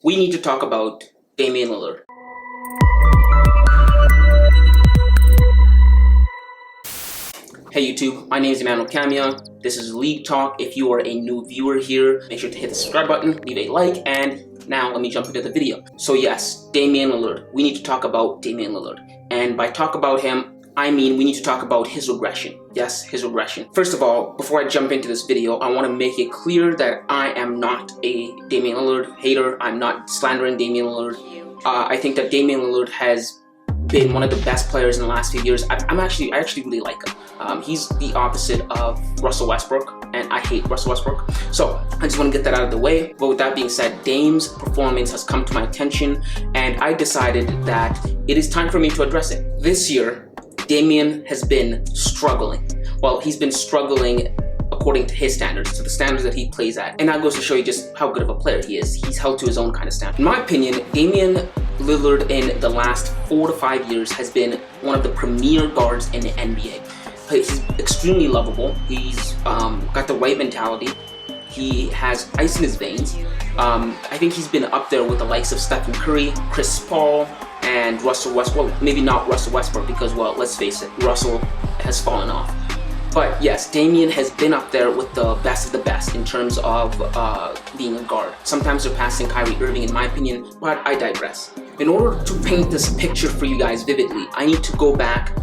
we need to talk about Damian Lillard. Hey YouTube, my name is Emmanuel. This is League Talk. If you are a new viewer here, make sure to hit the subscribe button, leave a like, and now let me jump into the video. So yes, Damian Lillard. We need to talk about Damian Lillard. And by talk about him, I mean we need to talk about his regression. Yes, his regression. First of all, before I jump into this video, I want to make it clear that I am not a Damian Lillard hater. I'm not slandering Damian Lillard. I think that Damian Lillard has been one of the best players in the last few years. I actually really like him. He's the opposite of Russell Westbrook, and I hate Russell Westbrook. So I just want to get that out of the way. But with that being said, Dame's performance has come to my attention, and I decided that it is time for me to address it. This year, Damian has been struggling. Well, he's been struggling according to his standards, to the standards that he plays at. And that goes to show you just how good of a player he is. He's held to his own kind of standard. In my opinion, Damian Lillard in the last 4 to 5 years has been one of the premier guards in the NBA. He's extremely lovable. He's got the right mentality. He has ice in his veins. I think he's been up there with the likes of Stephen Curry, Chris Paul, and Russell Westbrook. Well, maybe not Russell Westbrook because, well, let's face it, Russell has fallen off. But yes, Damian has been up there with the best of the best in terms of being a guard. Sometimes surpassing Kyrie Irving in my opinion, but I digress. In order to paint this picture for you guys vividly, I need to go back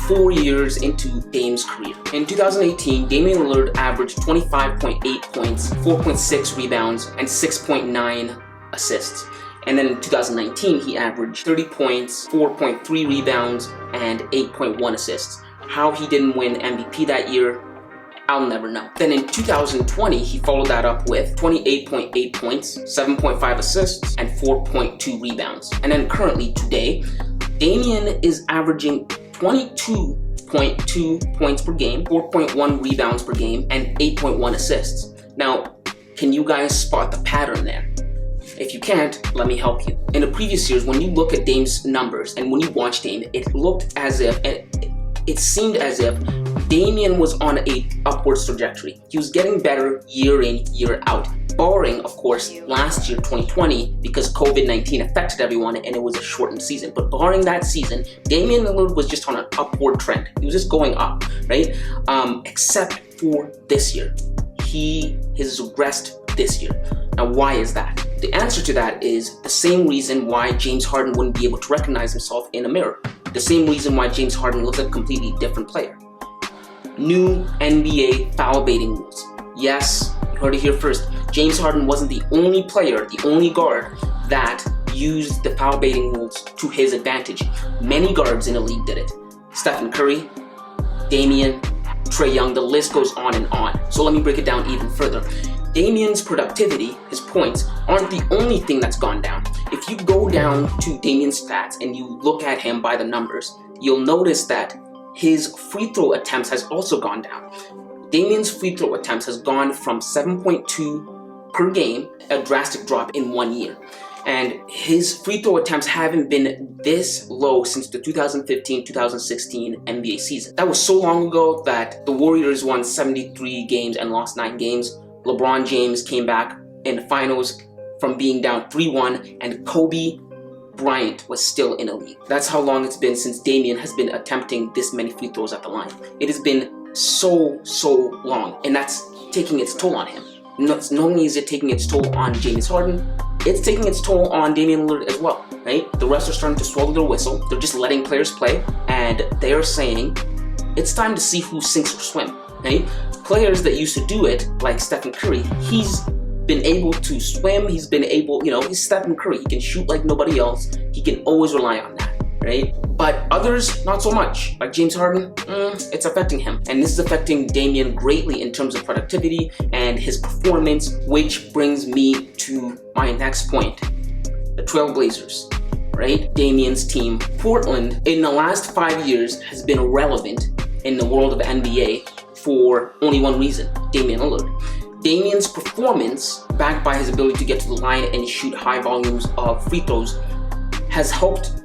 4 years into Dame's career. In 2018, Damian Lillard averaged 25.8 points, 4.6 rebounds, and 6.9 assists. And then in 2019, he averaged 30 points, 4.3 rebounds, and 8.1 assists. How he didn't win MVP that year, I'll never know. Then in 2020, he followed that up with 28.8 points, 7.5 assists, and 4.2 rebounds. And then currently, today, Damian is averaging 22.2 points per game, 4.1 rebounds per game, and 8.1 assists. Now, can you guys spot the pattern there? If you can't, let me help you. In the previous years, when you look at Dame's numbers and when you watch Dame, it looked as if, it seemed as if Damian was on a upwards trajectory. He was getting better year in, year out. Barring, of course, last year, 2020, because COVID-19 affected everyone and it was a shortened season. But barring that season, Damian Lillard was just on an upward trend. He was just going up, right? Except for this year. He has regressed this year. Now, why is that? The answer to that is the same reason why James Harden wouldn't be able to recognize himself in a mirror. The same reason why James Harden looks like a completely different player. New NBA foul baiting rules. Yes, you heard it here first. James Harden wasn't the only player, the only guard that used the foul baiting rules to his advantage. Many guards in the league did it. Stephen Curry, Damian, Trae Young, the list goes on and on. So let me break it down even further. Damian's productivity, his points, aren't the only thing that's gone down. If you go down to Damian's stats and you look at him by the numbers, you'll notice that his free throw attempts has also gone down. Damian's free throw attempts has gone from 7.2 per game, a drastic drop in 1 year. And his free throw attempts haven't been this low since the 2015-2016 NBA season. That was so long ago that the Warriors won 73 games and lost 9 games. LeBron James came back in the finals from being down 3-1, and Kobe Bryant was still in the league. That's how long it's been since Damian has been attempting this many free throws at the line. It has been so long, and that's taking its toll on him. Not only is it taking its toll on James Harden, it's taking its toll on Damian Lillard as well, right? The refs are starting to swallow their whistle. They're just letting players play, and they are saying it's time to see who sinks or swim, right? Players that used to do it, like Stephen Curry, he's been able to swim, he's been able, he's Stephen Curry. He can shoot like nobody else. He can always rely on that, right? But others, not so much. Like James Harden, it's affecting him. And this is affecting Damian greatly in terms of productivity and his performance, which brings me to my next point. The Trailblazers, right? Damian's team. Portland, in the last 5 years, has been irrelevant in the world of NBA for only one reason, Damian Lillard. Damian's performance, backed by his ability to get to the line and shoot high volumes of free throws, has helped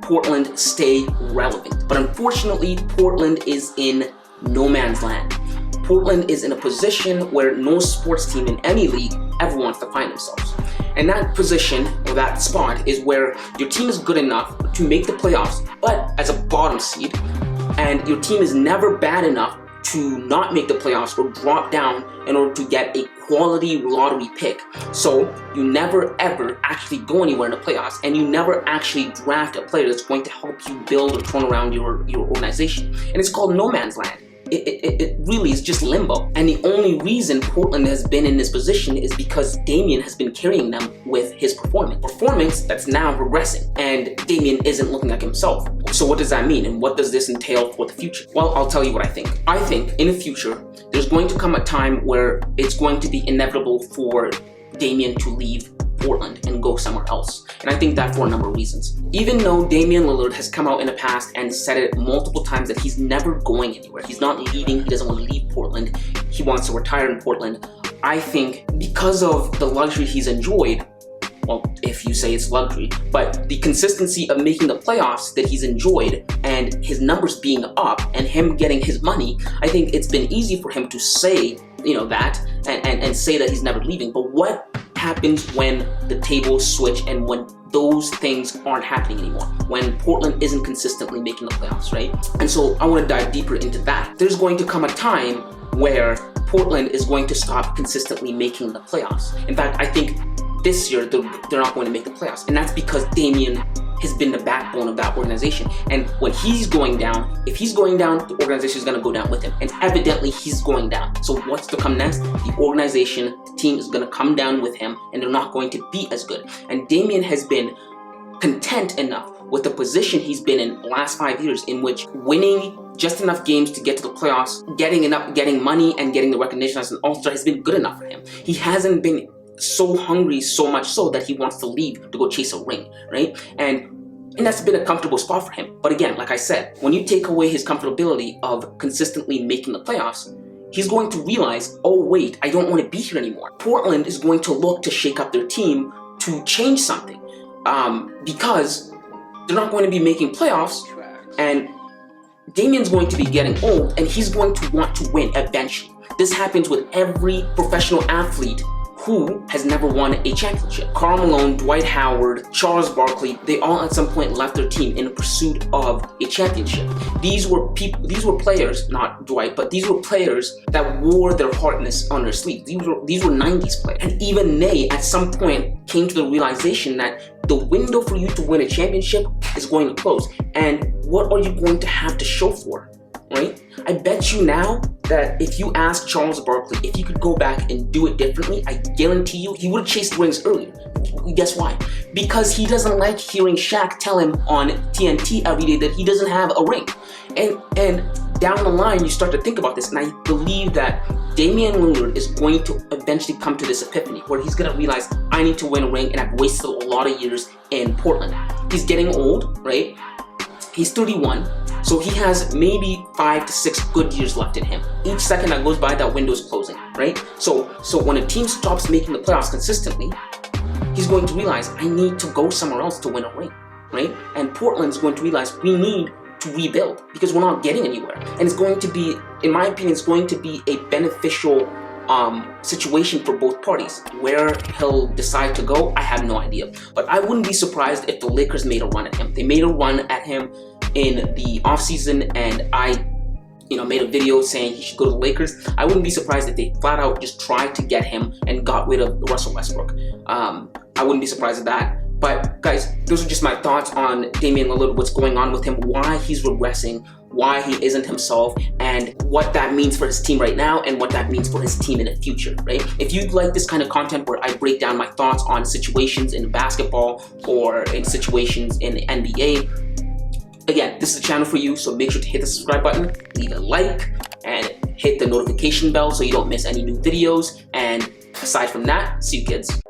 Portland stay relevant. But unfortunately, Portland is in no man's land. Portland is in a position where no sports team in any league ever wants to find themselves. And that position, or that spot, is where your team is good enough to make the playoffs, but as a bottom seed, and your team is never bad enough to not make the playoffs or drop down in order to get a quality lottery pick. So you never ever actually go anywhere in the playoffs, and you never actually draft a player that's going to help you build or turn around your organization. And it's called no man's land. It really is just limbo. And the only reason Portland has been in this position is because Damian has been carrying them with his performance that's now regressing, and Damian isn't looking like himself. So what does that mean, and what does this entail for the future? Well, I'll tell you what I think. I think in the future there's going to come a time where it's going to be inevitable for Damian to leave Portland and go somewhere else. And I think that for a number of reasons. Even though Damian Lillard has come out in the past and said it multiple times that he's never going anywhere, he's not leaving, he doesn't want to leave Portland, he wants to retire in Portland, I think because of the luxury he's enjoyed, well, if you say it's luxury, but the consistency of making the playoffs that he's enjoyed and his numbers being up and him getting his money, I think it's been easy for him to say, that and say that he's never leaving. But what happens when the tables switch and when those things aren't happening anymore, when Portland isn't consistently making the playoffs, right? And so I want to dive deeper into that. There's going to come a time where Portland is going to stop consistently making the playoffs. In fact, I think this year they're not going to make the playoffs, and that's because Damian has been the backbone of that organization. And when he's going down, if he's going down, the organization is going to go down with him. And evidently he's going down. So what's to come next? The organization, the team is going to come down with him, and they're not going to be as good. And Damian has been content enough with the position he's been in the last 5 years, in which winning just enough games to get to the playoffs, getting money and getting the recognition as an all-star has been good enough for him. He hasn't been so hungry, so much so that he wants to leave to go chase a ring, right? And that's been a comfortable spot for him. But again, like I said, when you take away his comfortability of consistently making the playoffs, he's going to realize, oh wait, I don't want to be here anymore. Portland is going to look to shake up their team to change something, because they're not going to be making playoffs, and Damian's going to be getting old, and he's going to want to win eventually. This happens with every professional athlete who has never won a championship. Karl Malone, Dwight Howard, Charles Barkley, they all at some point left their team in pursuit of a championship. These were players, not Dwight, but these were players that wore their heart on their sleeve. These were 90s players. And even they, at some point, came to the realization that the window for you to win a championship is going to close. And what are you going to have to show for, right? I bet you now that if you ask Charles Barkley if he could go back and do it differently, I guarantee you he would have chased rings earlier. Guess why? Because he doesn't like hearing Shaq tell him on TNT every day that he doesn't have a ring. And down the line, you start to think about this, and I believe that Damian Lillard is going to eventually come to this epiphany where he's going to realize, I need to win a ring, and I've wasted a lot of years in Portland. He's getting old, right? He's 31. So he has maybe 5 to 6 good years left in him. Each second that goes by, that window is closing, right? So when a team stops making the playoffs consistently, he's going to realize, I need to go somewhere else to win a ring, right? And Portland's going to realize, we need to rebuild because we're not getting anywhere. And it's going to be, in my opinion, it's going to be a beneficial situation for both parties. Where he'll decide to go, I have no idea. But I wouldn't be surprised if the Lakers made a run at him. They made a run at him in the offseason, and I made a video saying he should go to the Lakers. I wouldn't be surprised if they flat out just tried to get him and got rid of Russell Westbrook. I wouldn't be surprised at that. But guys, those are just my thoughts on Damian Lillard, what's going on with him, why he's regressing, why he isn't himself, and what that means for his team right now and what that means for his team in the future, right? If you'd like this kind of content where I break down my thoughts on situations in basketball or in situations in the NBA, again, this is the channel for you, so make sure to hit the subscribe button, leave a like, and hit the notification bell so you don't miss any new videos. And aside from that, see you kids.